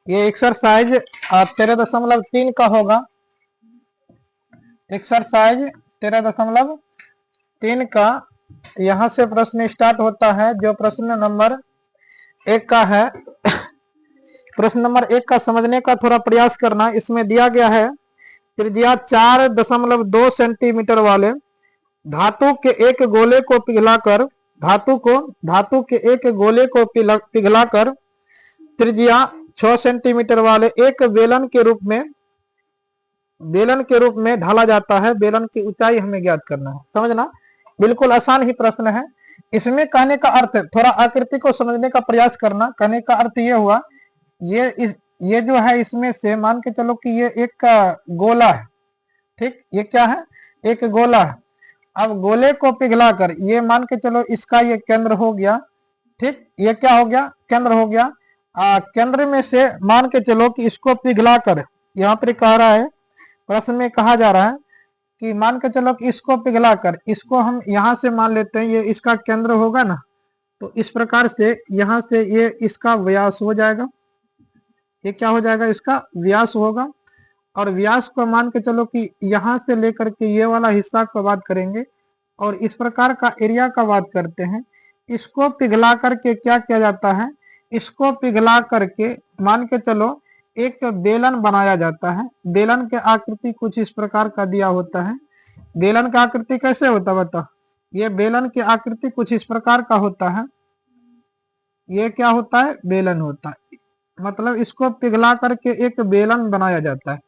ये एक्सरसाइज 13.3 का होगा। एक्सरसाइज 13.3 का यहाँ से प्रश्न स्टार्ट होता है, जो प्रश्न नंबर 1 का है। प्रश्न नंबर 1 का समझने का थोड़ा प्रयास करना। इसमें दिया गया है त्रिज्या 4.2 सेंटीमीटर वाले धातु के एक गोले को पिघलाकर धातु के एक गोले को पिघलाकर त्रिज्या 6 सेंटीमीटर वाले एक बेलन के रूप में ढाला जाता है। बेलन की ऊंचाई हमें ज्ञात करना है। समझना, बिल्कुल आसान ही प्रश्न है। इसमें कहने का अर्थ, थोड़ा आकृति को समझने का प्रयास करना। कहने का अर्थ ये हुआ, ये जो है इसमें से मान के चलो कि ये एक गोला है, ठीक। ये क्या है? एक गोला है। अब गोले को पिघलाकर ये मान के चलो इसका ये केंद्र हो गया, ठीक। ये क्या हो गया? केंद्र हो गया। केंद्र में से मान के चलो कि इसको पिघलाकर, यहाँ पर कह रहा है, प्रश्न में कहा जा रहा है कि मान के चलो कि इसको पिघलाकर, इसको हम यहाँ से मान लेते हैं ये इसका केंद्र होगा ना, तो इस प्रकार से यहाँ से ये इसका व्यास हो जाएगा। ये क्या हो जाएगा? इसका व्यास होगा। और व्यास को मान के चलो कि यहाँ से लेकर के ये वाला हिस्सा का बात करेंगे और इस प्रकार का एरिया का बात करते हैं। इसको पिघला करके क्या किया जाता है? इसको पिघला करके मान के चलो एक बेलन बनाया जाता है। बेलन के आकृति कुछ इस प्रकार का दिया होता है। बेलन का आकृति कैसे होता है बता? ये बेलन की आकृति कुछ इस प्रकार का होता है। ये क्या होता है? बेलन होता है। मतलब इसको पिघला करके एक बेलन बनाया जाता है।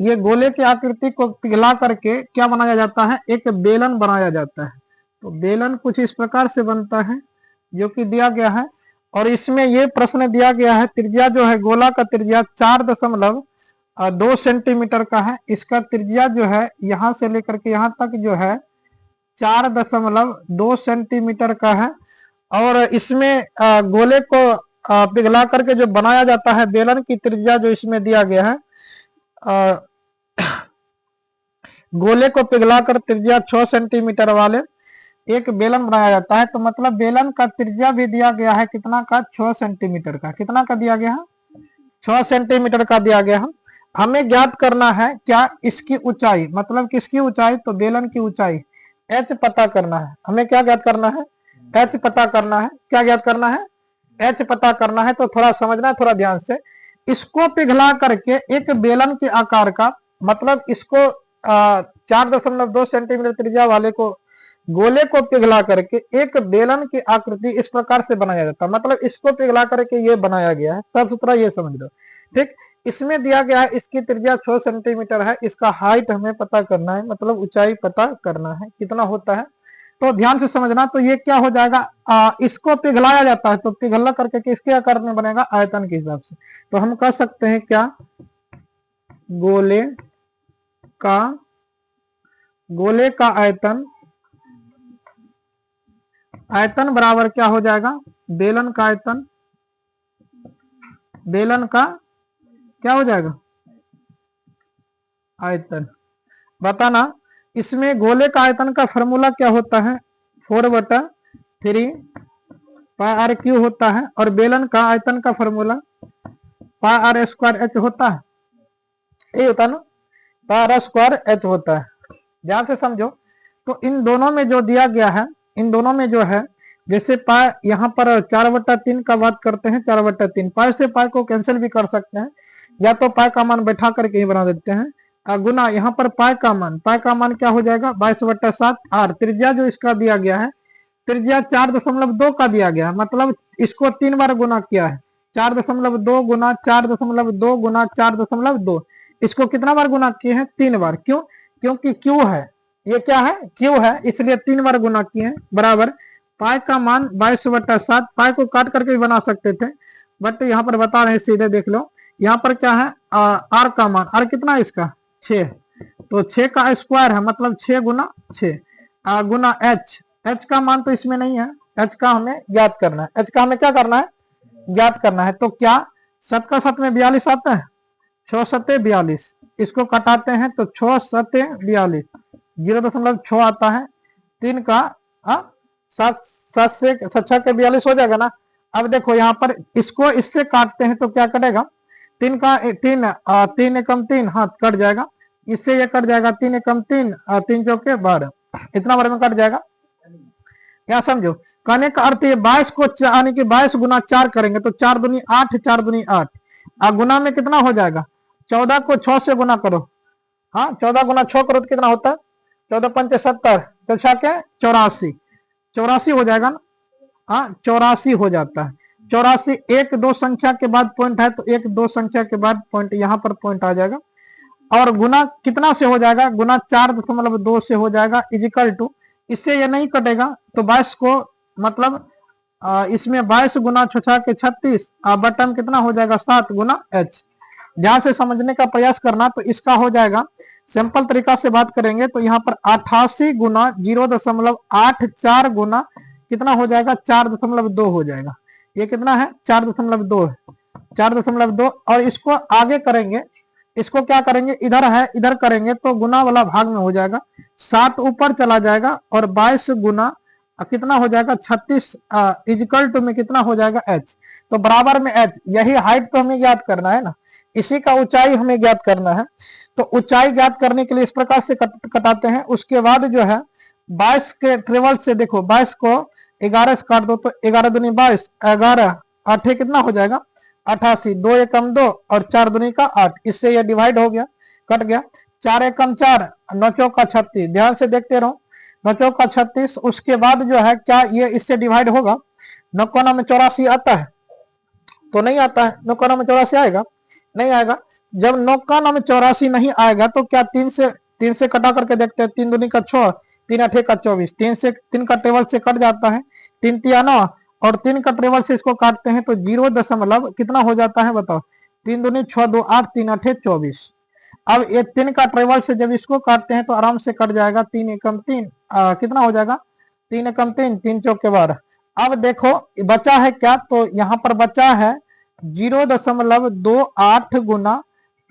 ये गोले की आकृति को पिघला करके क्या बनाया जाता है? एक बेलन बनाया जाता है। तो बेलन कुछ इस प्रकार से बनता है जो कि दिया गया है। और इसमें ये प्रश्न दिया गया है, त्रिज्या जो है गोला का त्रिज्या 4.2 सेंटीमीटर का है। इसका त्रिज्या जो है यहाँ से लेकर के यहाँ तक जो है 4.2 सेंटीमीटर का है। और इसमें गोले को पिघला करके जो बनाया जाता है, बेलन की त्रिज्या जो इसमें दिया गया है, गोले को पिघलाकर त्रिज्या 6 सेंटीमीटर वाले एक बेलन बनाया जाता है। तो मतलब बेलन का त्रिज्या भी दिया गया है कितना का? 6 सेंटीमीटर का। कितना का दिया गया है? 6 सेंटीमीटर का दिया गया है। हमें ज्ञात करना है क्या? इसकी ऊंचाई। मतलब किसकी ऊंचाई? तो बेलन की ऊंचाई h पता करना है। हमें क्या ज्ञात करना है? h पता करना है। क्या ज्ञात करना है? h पता करना है। तो थोड़ा समझना, थोड़ा ध्यान से। इसको पिघला करके एक बेलन के आकार का, मतलब इसको 4.2 सेंटीमीटर त्रिज्या वाले को गोले को पिघला करके एक बेलन की आकृति इस प्रकार से बनाया जाता है। मतलब इसको पिघला करके ये बनाया गया है। साफ सुथरा ये समझ लो, ठीक। इसमें दिया गया है इसकी त्रिज्या 6 सेंटीमीटर है। इसका हाइट हमें पता करना है, मतलब ऊंचाई पता करना है कितना होता है। तो ध्यान से समझना। तो ये क्या हो जाएगा? इसको पिघलाया जाता है, तो पिघला करके किसके आकार में बनेगा? आयतन के हिसाब से। तो हम कह सकते हैं क्या? गोले का आयतन बराबर क्या हो जाएगा? बेलन का आयतन। बेलन का क्या हो जाएगा? आयतन। बताना, इसमें गोले का आयतन का फॉर्मूला क्या होता है? 4/3 पाई आर क्यू होता है। और बेलन का आयतन का formula pi R square H होता है। यही होता है ना, पाई आर स्क्वायर एच होता है। ध्यान से समझो। तो इन दोनों में जो दिया गया है, इन दोनों में जो है, जैसे पाई यहाँ पर 4/3 का बात करते हैं, 4/3 पाई से पाई को कैंसिल भी कर सकते हैं, या तो पाई का मान बैठा करके ही बना देते हैं। गुना यहाँ पर पाई का मान क्या हो जाएगा? 22/7 आर। त्रिज्या जो इसका दिया गया है, त्रिज्या 4.2 का दिया गया है। मतलब इसको 3 बार गुना किया है। 4.2 गुना 4.2 गुना 4.2। इसको कितना बार गुना किए हैं? 3 बार। क्यों? क्योंकि क्यू है। ये क्या है? क्यू है, इसलिए 3 बार गुना किए हैं। बराबर पाई का मान 22/7। पाई को काट करके भी बना सकते थे, बट यहाँ पर बता रहे हैं, सीधे देख लो। यहाँ पर क्या है? आर का मान, आर कितना है इसका? 6। तो 6 का स्क्वायर है, मतलब 6 गुना 6 गुना एच का मान तो इसमें नहीं है। एच का हमें ज्ञात करना है। एच का हमें क्या करना है? ज्ञात करना है। तो क्या 7 का 7 में 42 आता है? 6 7 42। इसको कटाते हैं तो 6 7 42, 0.6 आता है। 3 का 7 से 6 के 42 हो जाएगा ना। अब देखो यहाँ पर इसको इससे काटते हैं तो क्या कटेगा? तीन का तीन, तीन एकम तीन, हाँ कट जाएगा, इससे ये कट जाएगा, तीन एकम तीन, तीन चौके 12, इतना बार में कट जाएगा। क्या समझो, कहने का अर्थ ये 22 को यानी कि 22 गुना 4 करेंगे तो 4 दूनी 8, 4 दूनी 8, गुना में कितना हो जाएगा, 14 को 6 से गुना करो, हाँ 14 गुना 6 करो तो कितना होता है, 14 पंचे 70, तो छा क्या 84, 84 हो जाएगा ना, हाँ 84 हो जाता है। 84 एक दो संख्या के बाद पॉइंट है तो एक दो संख्या के बाद पॉइंट, यहाँ पर पॉइंट आ जाएगा, और गुना कितना से हो जाएगा, गुना 4.2 से हो जाएगा, इजिकल टू, इससे ये नहीं कटेगा तो 22 को मतलब इसमें 22 गुना 6 के 36, बटन कितना हो जाएगा 7 गुना h। ध्यान से समझने का प्रयास करना, तो इसका हो जाएगा, सिंपल तरीका से बात करेंगे तो यहाँ पर 88 गुना 0.84 गुना कितना हो जाएगा 4.2 हो जाएगा, ये कितना है 4.2 है, 4.2, और इसको आगे करेंगे, इसको क्या करेंगे, इधर है इधर करेंगे तो गुना वाला भाग में हो जाएगा, 7 ऊपर चला जाएगा और 22 गुना कितना हो जाएगा 36, इजिकल टू में कितना हो जाएगा h, तो बराबर में h, यही हाइट तो हमें ज्ञात करना है ना, इसी का ऊंचाई हमें ज्ञात करना है। तो ऊंचाई ज्ञात करने के लिए इस प्रकार से कटाते हैं। उसके बाद जो है 22 के ट्रेवल से देखो, 22 को 11 से काट दो तो 11 दूनी 22, 11 8 कितना हो जाएगा 88, 2 एकम 2 और 4 दूनी का 8, इससे ये डिवाइड हो गया, कट गया, 4 एकम 4, 9 चौका 36, ध्यान से देखते रहो, 9 चौका 36। उसके बाद जो है क्या ये इससे डिवाइड होगा, 9 कोना में 84 आता है तो नहीं आता है, 9 कोना में 84 आएगा, नहीं आएगा। जब 9 कोना में 84 नहीं आएगा तो क्या 3 से कटा करके देखते हैं, 3 दूनी का 6, 3 8 का 24, 3 का टेबल से कट जाता है, 3 तिया 9, और 3 का टेबल से इसको काटते हैं तो 0 दशमलव कितना हो जाता है बताओ, 3 दूनी 6, 2 8, 3 8 24। अब ये 3 का ट्रेवल से जब इसको काटते हैं तो आराम से कट जाएगा, 3 एकम 3, कितना हो जाएगा 3 एकम 3, 3 चौके 12। अब देखो बचा है क्या, तो यहाँ पर बचा है 0.28 गुना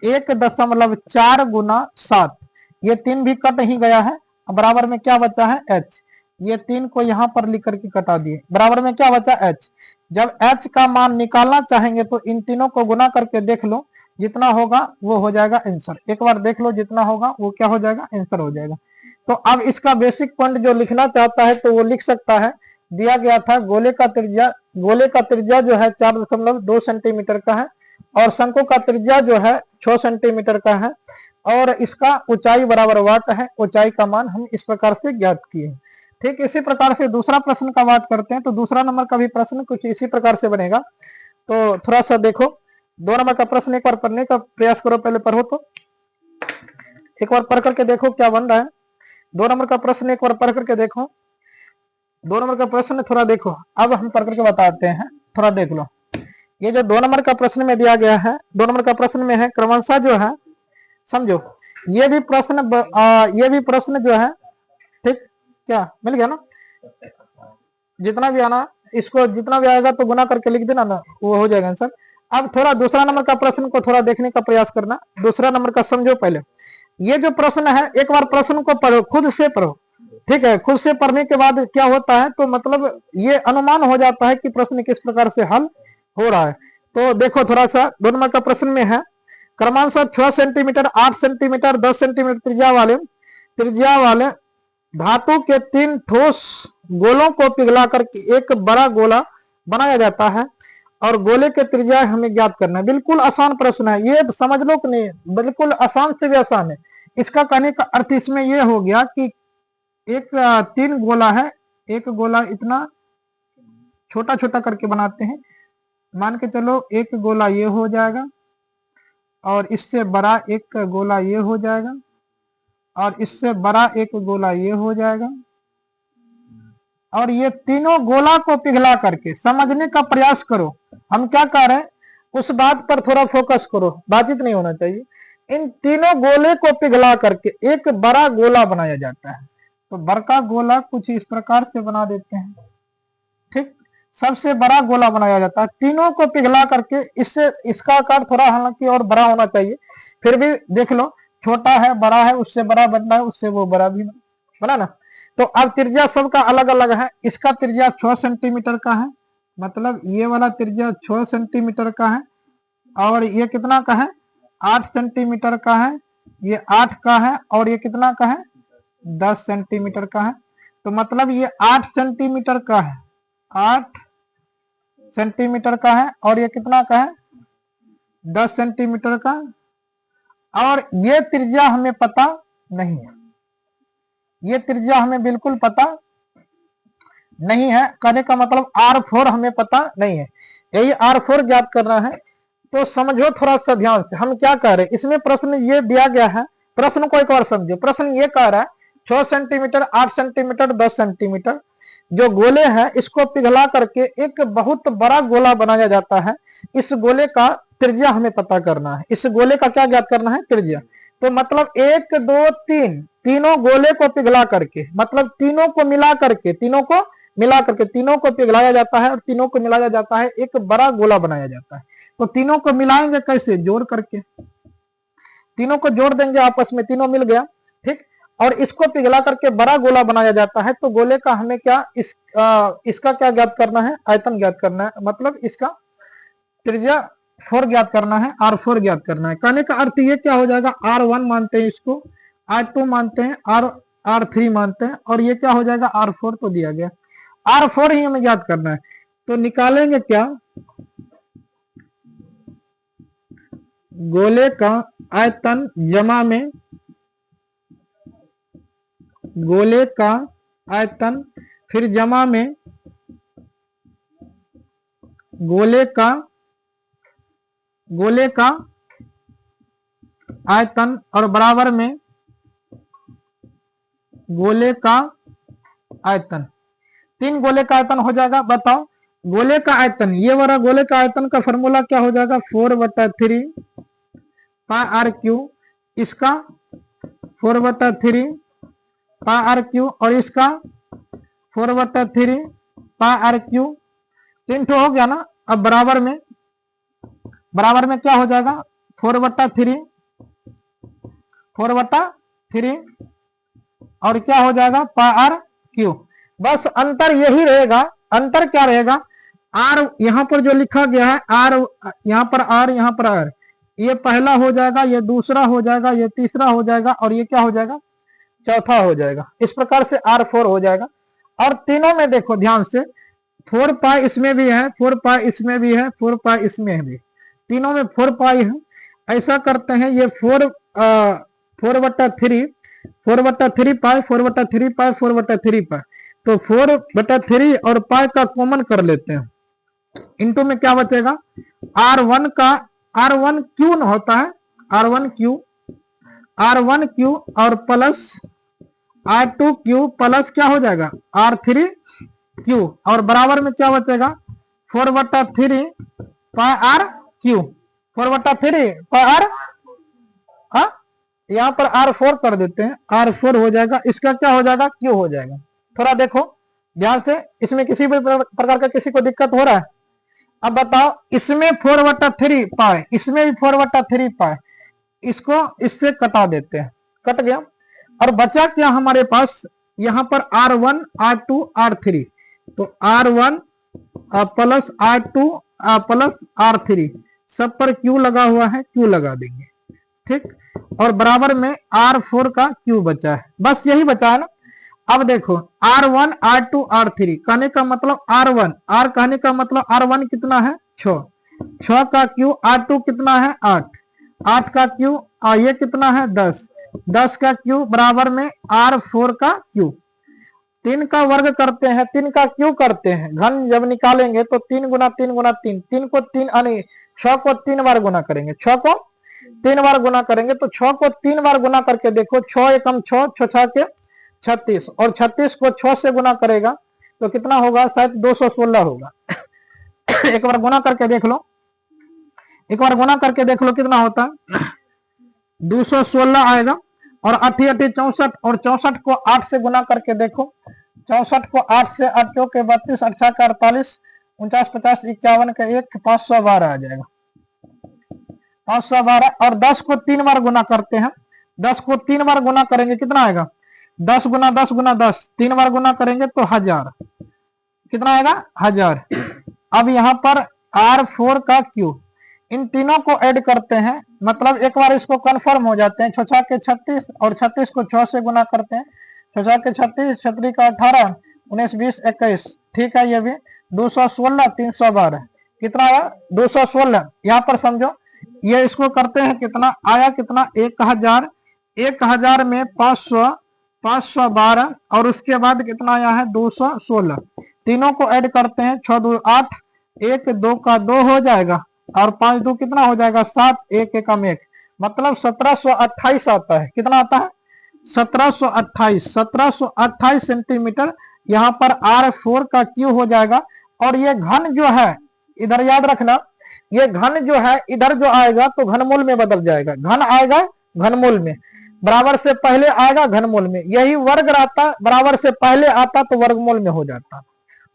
1.4 गुना 7, ये 3 भी कट ही गया है, बराबर में क्या बचा है h, ये 3 को यहाँ पर लिख करके कटा दिए, बराबर में क्या बचा h। जब h का मान निकालना चाहेंगे तो इन तीनों को गुना करके देख लो, जितना होगा वो हो जाएगा आंसर, एक बार देख लो जितना होगा वो क्या हो जाएगा आंसर हो जाएगा। तो अब इसका बेसिक पॉइंट जो लिखना चाहता है तो वो लिख सकता है, दिया गया था गोले का त्रिज्या जो है 4.2 सेंटीमीटर का है, और शंकु का त्रिज्या जो है 6 सेंटीमीटर का है, और इसका ऊंचाई बराबर वाट है, ऊंचाई का मान हम इस प्रकार से ज्ञात किए। ठीक इसी प्रकार से दूसरा प्रश्न का बात करते हैं, तो दूसरा नंबर का भी प्रश्न कुछ इसी प्रकार से बनेगा। तो थोड़ा सा देखो, 2 नंबर का प्रश्न एक बार पढ़ने का प्रयास करो, पहले पढ़ो तो एक बार पढ़ करके देखो क्या बन रहा है। 2 नंबर का प्रश्न एक बार पढ़ करके देखो, 2 नंबर का प्रश्न थोड़ा देखो, अब हम पढ़ करके बताते हैं, थोड़ा देख लो। ये जो 2 नंबर का प्रश्न में दिया गया है, 2 नंबर का प्रश्न में है क्रमशः जो है, समझो ये भी प्रश्न जो है, ठीक क्या मिल गया ना, जितना भी आना इसको, जितना भी आएगा तो गुना करके लिख देना ना, वो हो जाएगा आंसर। अब थोड़ा दूसरा नंबर का प्रश्न को थोड़ा देखने का प्रयास करना, दूसरा नंबर का समझो पहले। ये जो प्रश्न है एक बार प्रश्न को पढ़ो, खुद से पढ़ो, ठीक है, खुद से पढ़ने के बाद क्या होता है तो मतलब ये अनुमान हो जाता है कि प्रश्न किस प्रकार से हल हो रहा है। तो देखो थोड़ा सा 2 नंबर का प्रश्न में है क्रमांकः 6 सेंटीमीटर, 8 सेंटीमीटर, 10 सेंटीमीटर त्रिज्या वाले धातु के 3 ठोस गोलों को पिघला करके एक बड़ा गोला बनाया जाता है, और गोले के त्रिज्या हमें ज्ञात करना है। बिल्कुल आसान प्रश्न है, ये समझ लो कि नहीं, बिल्कुल आसान से भी आसान है। इसका कहने का अर्थ इसमें यह हो गया कि एक 3 गोला है, एक गोला इतना छोटा छोटा करके बनाते हैं, मान के चलो एक गोला ये हो जाएगा, और इससे बड़ा एक गोला ये हो जाएगा, और इससे बड़ा एक गोला ये हो जाएगा, और ये तीनों गोला को पिघला करके समझने का प्रयास करो। हम क्या कह रहे हैं उस बात पर थोड़ा फोकस करो, बातचीत नहीं होना चाहिए। इन तीनों गोले को पिघला करके एक बड़ा गोला बनाया जाता है। तो बड़का गोला कुछ इस प्रकार से बना देते हैं, ठीक, सबसे बड़ा गोला बनाया जाता है तीनों को पिघला करके। इससे इसका आकार थोड़ा हालांकि और बड़ा होना चाहिए, फिर भी देख लो छोटा है बड़ा है, उससे बड़ा बनना है, उससे वो बड़ा भी बना ना। तो अब त्रिज्या सबका अलग अलग है। इसका त्रिज्या 6 सेंटीमीटर का है, मतलब ये वाला त्रिज्या 6 सेंटीमीटर का है, और ये कितना का है, 8 सेंटीमीटर का है, ये 8 का है, और ये कितना का है, 10 सेंटीमीटर का है। तो मतलब ये 8 सेंटीमीटर का है, 8 सेंटीमीटर का है, और ये कितना का है, 10 सेंटीमीटर का। और ये त्रिज्या हमें पता नहीं है, ये त्रिज्या हमें बिल्कुल पता नहीं है। कहने का मतलब R4 हमें पता नहीं है, यही R4 ज्ञात करना है। तो समझो थोड़ा सा ध्यान से, हम क्या कह रहे हैं, इसमें प्रश्न ये दिया गया है, प्रश्न को एक बार समझो। प्रश्न ये कह रहा है 6 सेंटीमीटर, 8 सेंटीमीटर, 10 सेंटीमीटर जो गोले हैं, इसको पिघला करके एक बहुत बड़ा गोला बनाया जाता है। इस गोले का त्रिज्या हमें पता करना है, इस गोले का क्या ज्ञात करना है, त्रिज्या। तो मतलब 1 2 3 तीनों गोले को पिघला करके, मतलब तीनों को मिला करके, तीनों को पिघलाया जाता है, और तीनों को मिलाया जाता है, एक बड़ा गोला बनाया जाता है। तो तीनों को मिलाएंगे कैसे, जोड़ करके, तीनों को जोड़ देंगे आपस में, तीनों मिल गया, ठीक। और इसको पिघला करके बड़ा गोला बनाया जाता है। तो गोले का हमें क्या, इसका क्या ज्ञात करना है, आयतन ज्ञात करना है, मतलब इसका त्रिज्या 4 ज्ञात करना है, R4 ज्ञात करना है। कहने का अर्थ ये क्या हो जाएगा, R1 मानते हैं इसको, R2 मानते हैं, R3 मानते हैं, और ये क्या हो जाएगा, R4 तो दिया गया, R4 ही हमें ज्ञात करना है। तो निकालेंगे क्या, गोले का आयतन जमा में, गोले का आयतन, फिर जमा में गोले का आयतन, और बराबर में गोले का आयतन। 3 गोले का आयतन हो जाएगा। बताओ गोले का आयतन, ये वाला गोले का आयतन का फॉर्मूला क्या हो जाएगा, 4/3 पाई आर क्यू, इसका 4/3 पाई आर क्यू, और इसका 4/3 पाई आर क्यू। 3 ठो हो गया ना। अब बराबर में क्या हो जाएगा, 4/3 और क्या हो जाएगा, पाई आर क्यू। बस अंतर यही रहेगा। अंतर क्या रहेगा, आर यहां पर जो लिखा गया है, आर यहां पर, आर यहां पर, आर ये पहला हो जाएगा, ये दूसरा हो जाएगा, ये तीसरा हो जाएगा, और ये क्या हो जाएगा, चौथा हो जाएगा। इस प्रकार से R4 हो जाएगा। और तीनों में देखो ध्यान से, 4 पाई इसमें भी है, 4 पाई इसमें भी है, 4 पाई इसमें भी, तीनों में 4 पाई है। ऐसा करते हैं, ये 4/3 पाई, 4/3 पाई, 4/3 पाई, तो 4/3 और पाई का कॉमन कर लेते हैं। इनटू में क्या बचेगा, R1 का, R1 क्यू न होता है, R1 क्यू और प्लस R2 क्यू प्लस क्या हो जाएगा, R3 क्यू, और बराबर में क्या बचेगा, 4/3 पाई आर क्यू, 4/3 पाई आर, हाँ यहाँ पर R4 कर देते हैं, R4 हो जाएगा। इसका क्या हो जाएगा, क्यू हो जाएगा। थोड़ा देखो ध्यान से, इसमें किसी भी प्रकार का किसी को दिक्कत हो रहा है। अब बताओ, इसमें 4/3 पाए, इसमें भी 4/3 पाए, इसको इससे कटा देते हैं, कट गया। और बचा क्या हमारे पास, यहां पर R1 R2 R3, तो R1 plus R2 plus R3, सब पर Q लगा हुआ है, Q लगा देंगे, ठीक। और बराबर में R4 का Q बचा है, बस यही बचा है ना। अब देखो R1 R2 R3 कहने का मतलब R1, R कहने का मतलब R1 कितना है, 6 का Q, R2 कितना है, 8 का Q, ये कितना है, 10 का Q, बराबर में R4 का Q। 3 का वर्ग करते हैं, 3 का Q करते हैं, घन जब निकालेंगे तो 3 गुना 3 गुना 3, 3 को 3 यानी 6 को 3 बार गुना करेंगे, 6 को 3 बार गुना करेंगे, तो 6 को 3 बार गुना करके देखो, 6 एकम 6, 6 के 36, और 36 को 6 से गुना करेगा तो कितना होगा, शायद 216 होगा। एक बार गुना करके देख लो, एक बार गुना करके देख लो कितना होता है, 216 आएगा। और 8 8 64, और 64 को 8 से गुना करके देखो, 64 को 8 से 8 के 32, 8 का 48, 49 50 51 का 1, 512 आ जाएगा, 512। और 10 को 3 बार गुना करते हैं, 10 को 3 बार गुना करेंगे कितना आएगा, 10 गुना 10 गुना 10, 3 बार गुना करेंगे तो 1000, कितना आएगा, 1000। अब यहाँ पर R4 का Q, इन तीनों को ऐड करते हैं, मतलब एक बार इसको कंफर्म हो जाते हैं। 6 के 36 और 36 को 6 से गुना करते हैं। 6 के 36, 36 का 18, 19, 20, 21, ठीक है। ये भी 216, 312 कितना आया 216। यहाँ पर समझो ये इसको करते हैं कितना आया, कितना 1000, 1000 में 500, 512 और उसके बाद कितना आया है 216। तीनों को ऐड करते हैं, 6 2 8, 1 2 का 2 हो जाएगा और 5 2 कितना हो जाएगा 7, 1 1 1, मतलब 1728 आता है। कितना आता है 1728, 1728 सेंटीमीटर। यहाँ पर R4 का क्यू हो जाएगा। और ये घन जो है इधर याद रखना, ये घन जो है इधर जो आएगा तो घनमूल में बदल जाएगा। घन आएगा घनमूल में, बराबर से पहले आएगा घनमूल में। यही वर्ग रहता, बराबर से पहले आता तो वर्गमूल में हो जाता।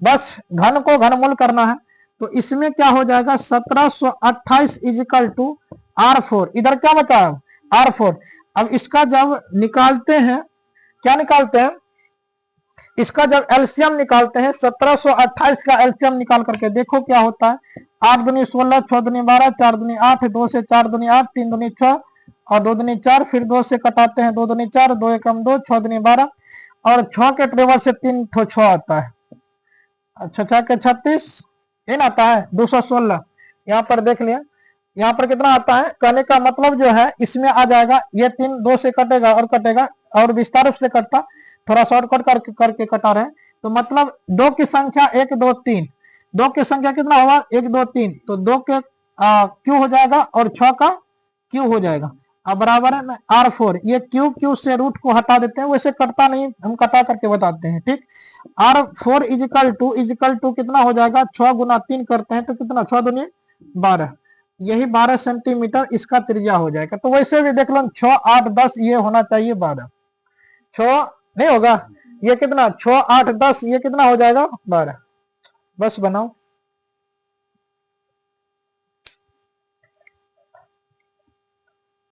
बस घन को घनमूल करना है। तो इसमें क्या हो जाएगा 1728 इजिकल टू R4। इधर क्या बता R4। अब इसका जब निकालते हैं, क्या निकालते हैं, इसका जब एलसीएम निकालते हैं 1728 का एलसीएम निकाल करके देखो क्या होता है। 8 दूनी 16, 6 दूनी 12, 4 दूनी 8, 2 से 4 दूनी 8, 3 दूनी 6 और 2 दूनी 4, फिर 2 से कटाते हैं 2 दूनी 4, 2 एकम 2, 6 दूनी 12 और 6 के टेबल से 3 ठो 6 आता है। अच्छा 6 के 36 इन आता है 216। यहाँ पर देख लिया, यहाँ पर कितना आता है। कहने का मतलब जो है इसमें आ जाएगा, ये 3 2 से कटेगा और कटेगा और विस्तार से कटता, थोड़ा शॉर्टकट करके कटा रहे। तो मतलब 2 की संख्या 1 2 3, 2 की संख्या कितना होगा 1 2 3, तो 2 के क्यू हो जाएगा और 6 का क्यू हो जाएगा। अब बराबर है में R4। ये क्यू से रूट को हटा देते हैं, वैसे कटता नहीं, हम कटा करके बताते हैं, ठीक। R4 इजिकल टू कितना हो जाएगा 6 गुना 3 करते हैं तो कितना 6 दूनी 12, यही 12 सेंटीमीटर इसका त्रिज्या हो जाएगा। तो वैसे भी देख लो 6 8 10 ये होना चाहिए 12, 6 नहीं होगा, ये कितना 6 8 10 ये कितना हो जाएगा 12। बस बनाओ।